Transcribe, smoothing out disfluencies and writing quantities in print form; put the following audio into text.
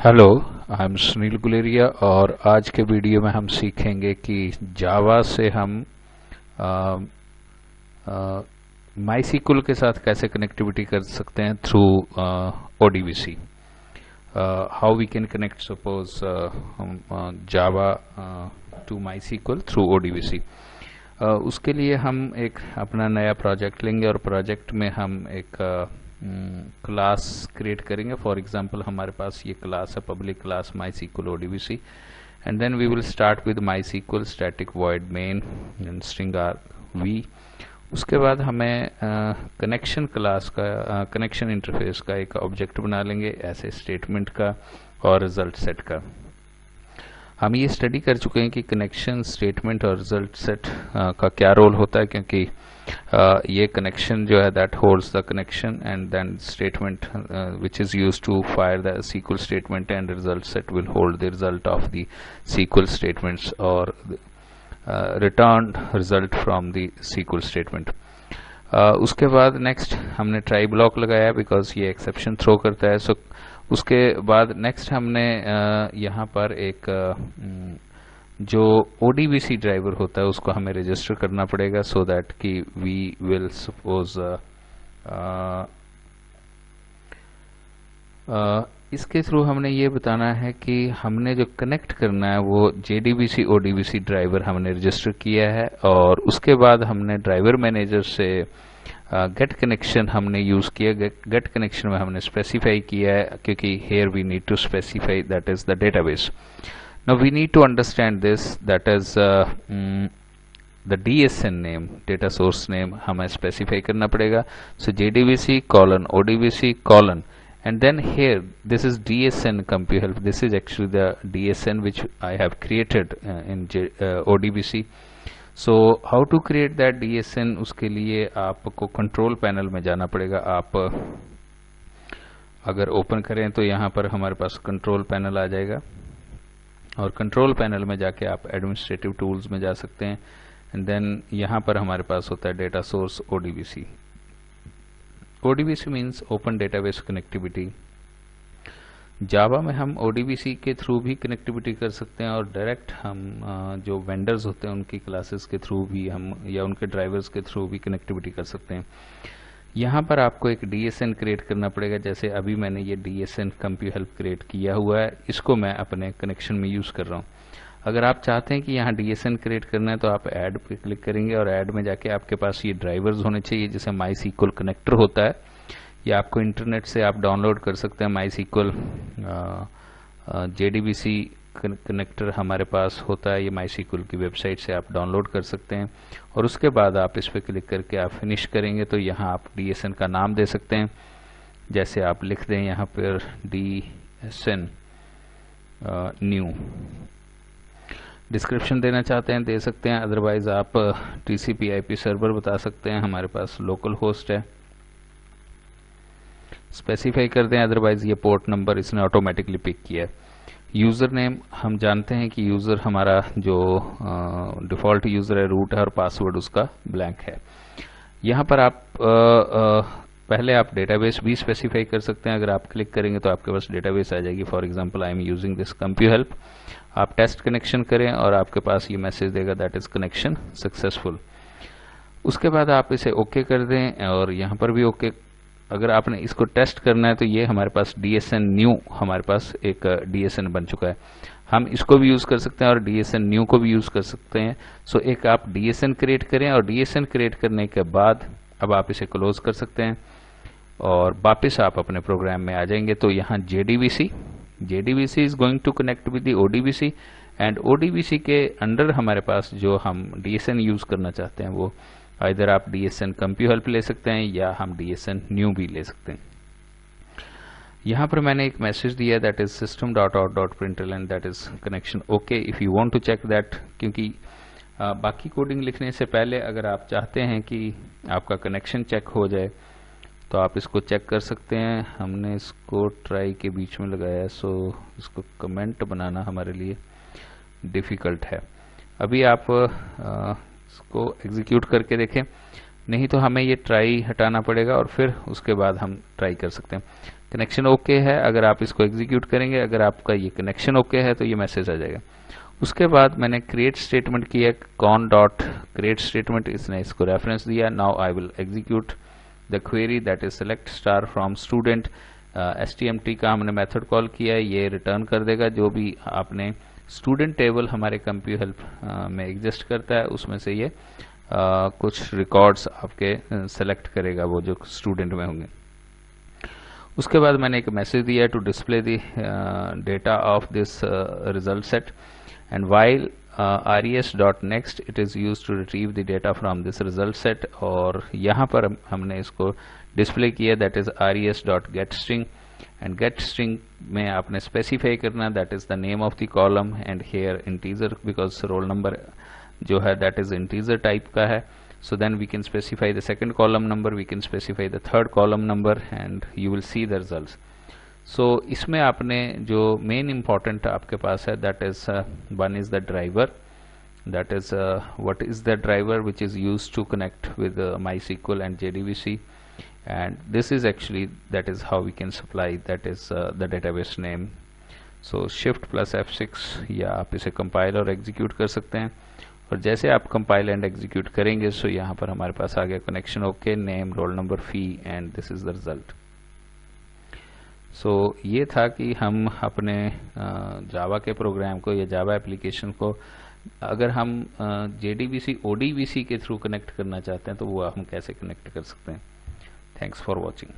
Hello, I am Sunil Guleria और आज के वीडियो में हम सीखेंगे कि जावा से हम माईसीक्वल के साथ कैसे कनेक्टिविटी कर सकते हैं through ODBC। How we can connect suppose Java to MySQL through ODBC। उसके लिए हम एक अपना नया प्रोजेक्ट लेंगे और प्रोजेक्ट में हम एक क्लास क्रिएट करेंगे। फॉर एग्जांपल हमारे पास ये क्लास है, public class MySQL ODBC, and then we will start with MySQL static void main and string v। उसके बाद हमें कनेक्शन क्लास का कनेक्शन इंटरफेस का एक ऑब्जेक्ट बना लेंगे, ऐसे स्टेटमेंट का और रिजल्ट सेट का। हम ये स्टडी कर चुके हैं कि कनेक्शन, स्टेटमेंट और रिजल्ट सेट का क्या रोल होता है, क्योंकि ये कनेक्शन जो है that holds the connection and then statement which is used to fire the SQL statement and result set will hold the result of the SQL statements or returned result from the SQL statement। उसके बाद next हमने try block लगाया because ये exception throw करता है। सो उसके बाद next हमने यहाँ पर एक जो ODBC ड्राइवर होता है उसको हमें रजिस्टर करना पड़ेगा, सो दैट कि वी विल सपोज इसके थ्रू हमने ये बताना है कि हमने जो कनेक्ट करना है वो JDBC ODBC ड्राइवर हमने रजिस्टर किया है, और उसके बाद हमने ड्राइवर मैनेजर से गेट कनेक्शन हमने यूज किया। गेट कनेक्शन में हमने स्पेसिफाई किया है, क्योंकि here we need to specify that is the database. Now we need to understand this, that is the DSN name, data source name हमें specify करना पड़ेगा। So JDBC colon ODBC colon and then here this is DSN CompuHelp. This is actually the DSN which I have created in ODBC. So how to create that DSN? उसके लिए आपको control panel में जाना पड़ेगा। आप अगर open करें तो यहाँ पर हमारे पास कंट्रोल पैनल आ जाएगा, और कंट्रोल पैनल में जाके आप एडमिनिस्ट्रेटिव टूल्स में जा सकते हैं, एंड देन यहाँ पर हमारे पास होता है data source ODBC। ODBC means open database connectivity. Java में हम ODBC के थ्रू भी कनेक्टिविटी कर सकते हैं, और डायरेक्ट हम जो वेंडर्स होते हैं उनकी क्लासेस के थ्रू भी हम, या उनके ड्राइवर्स के थ्रू भी कनेक्टिविटी कर सकते हैं। यहाँ पर आपको एक DSN क्रिएट करना पड़ेगा। जैसे अभी मैंने ये DSN CompuHelp क्रिएट किया हुआ है, इसको मैं अपने कनेक्शन में यूज़ कर रहा हूँ। अगर आप चाहते हैं कि यहाँ DSN क्रिएट करना है तो आप ऐड पे क्लिक करेंगे, और ऐड में जाके आपके पास ये ड्राइवर्स होने चाहिए, जैसे MySQL कनेक्टर होता है, या आपको इंटरनेट से आप डाउनलोड कर सकते हैं। MySQL JDBC कनेक्टर हमारे पास होता है, ये MySQL की वेबसाइट से आप डाउनलोड कर सकते हैं, और उसके बाद आप इस पर क्लिक करके आप फिनिश करेंगे तो यहाँ आप DSN का नाम दे सकते हैं। जैसे आप लिख दें यहाँ पर DSN न्यू। डिस्क्रिप्शन देना चाहते हैं दे सकते हैं, अदरवाइज आप TCP/IP सर्वर बता सकते हैं, हमारे पास लोकल होस्ट है, स्पेसिफाई कर दें, अदरवाइज ये पोर्ट नंबर इसने ऑटोमेटिकली पिक किया है। यूज़र नेम हम जानते हैं कि यूज़र हमारा जो डिफ़ॉल्ट यूज़र है रूट है, और पासवर्ड उसका ब्लैंक है। यहाँ पर आप पहले आप डेटाबेस भी स्पेसिफाई कर सकते हैं। अगर आप क्लिक करेंगे तो आपके पास डेटाबेस आ जाएगी। For example I am using this CompuHelp। आप टेस्ट कनेक्शन करें और आपके पास ये मैसेज देगा दैट इज़ कनेक्शन सक्सेसफुल। उसके बाद आप इसे ओके कर दें, और यहाँ पर भी ओके। अगर आपने इसको टेस्ट करना है तो ये हमारे पास DSN न्यू, हमारे पास एक DSN बन चुका है। हम इसको भी यूज़ कर सकते हैं और DSN न्यू को भी यूज़ कर सकते हैं। सो एक आप DSN क्रिएट करें, और DSN क्रिएट करने के बाद अब आप इसे क्लोज कर सकते हैं, और वापस आप अपने प्रोग्राम में आ जाएंगे। तो यहाँ JDBC is going to connect with the ODBC, and ODBC के अंडर हमारे पास जो हम DSN यूज़ करना चाहते हैं वो इधर आप DSN CompuHelp ले सकते हैं, या हम DSN न्यू भी ले सकते हैं। यहाँ पर मैंने एक मैसेज दिया that is system.out.println that is connection okay. If you want to check that, क्योंकि बाकी कोडिंग लिखने से पहले अगर आप चाहते हैं कि आपका कनेक्शन चेक हो जाए तो आप इसको चेक कर सकते हैं। हमने इसको ट्राई के बीच में लगाया है, सो इसको कमेंट बनाना हमारे लिए डिफ़िकल्ट है। अभी आप इसको एग्जीक्यूट करके देखें। नहीं तो हमें ये ट्राई हटाना पड़ेगा और फिर उसके बाद हम ट्राई कर सकते हैं। कनेक्शन ओके है, अगर आप इसको एग्जीक्यूट करेंगे, अगर आपका ये कनेक्शन ओके है तो ये मैसेज आ जाएगा। उसके बाद मैंने क्रिएट स्टेटमेंट किया, कॉन डॉट क्रिएट स्टेटमेंट, इसने इसको रेफरेंस दिया। Now I will execute the query that is select star from student. stmt का हमने मेथड कॉल किया है, ये रिटर्न कर देगा जो भी आपने स्टूडेंट टेबल हमारे कंप्यू हेल्प में एग्जिस्ट करता है उसमें से ये कुछ रिकॉर्ड्स आपके सेलेक्ट करेगा वो जो स्टूडेंट में होंगे। उसके बाद मैंने एक मैसेज दिया to display the data of this result set and while res.next it is used to retrieve the data from this result set। और यहाँ पर हमने इसको डिस्प्ले किया that is res.getString and getString में आपने स्पेसिफाई करना that is the name of the column and here integer because roll number जो है दैट इज इंटीजर टाइप का है। So then we can specify the second column number, we can specify the third column number and you will see the results। So इसमें आपने जो main important आपके पास है that is one is the driver, that is what is the driver which is used to connect with MySQL and JDBC, and this is actually that is how we can supply, that is the database name। So shift plus F6 या आप इसे compile और execute कर सकते हैं और जैसे आप कंपाइल एंड एग्जीक्यूट करेंगे सो यहाँ पर हमारे पास आ गया connection okay, name, roll number, fee and this is the result. So ये था कि हम अपने जावा के प्रोग्राम को या जावा एप्लीकेशन को अगर हम JDBC ODBC के थ्रू कनेक्ट करना चाहते हैं तो वो हम कैसे कनेक्ट कर सकते हैं। Thanks for watching.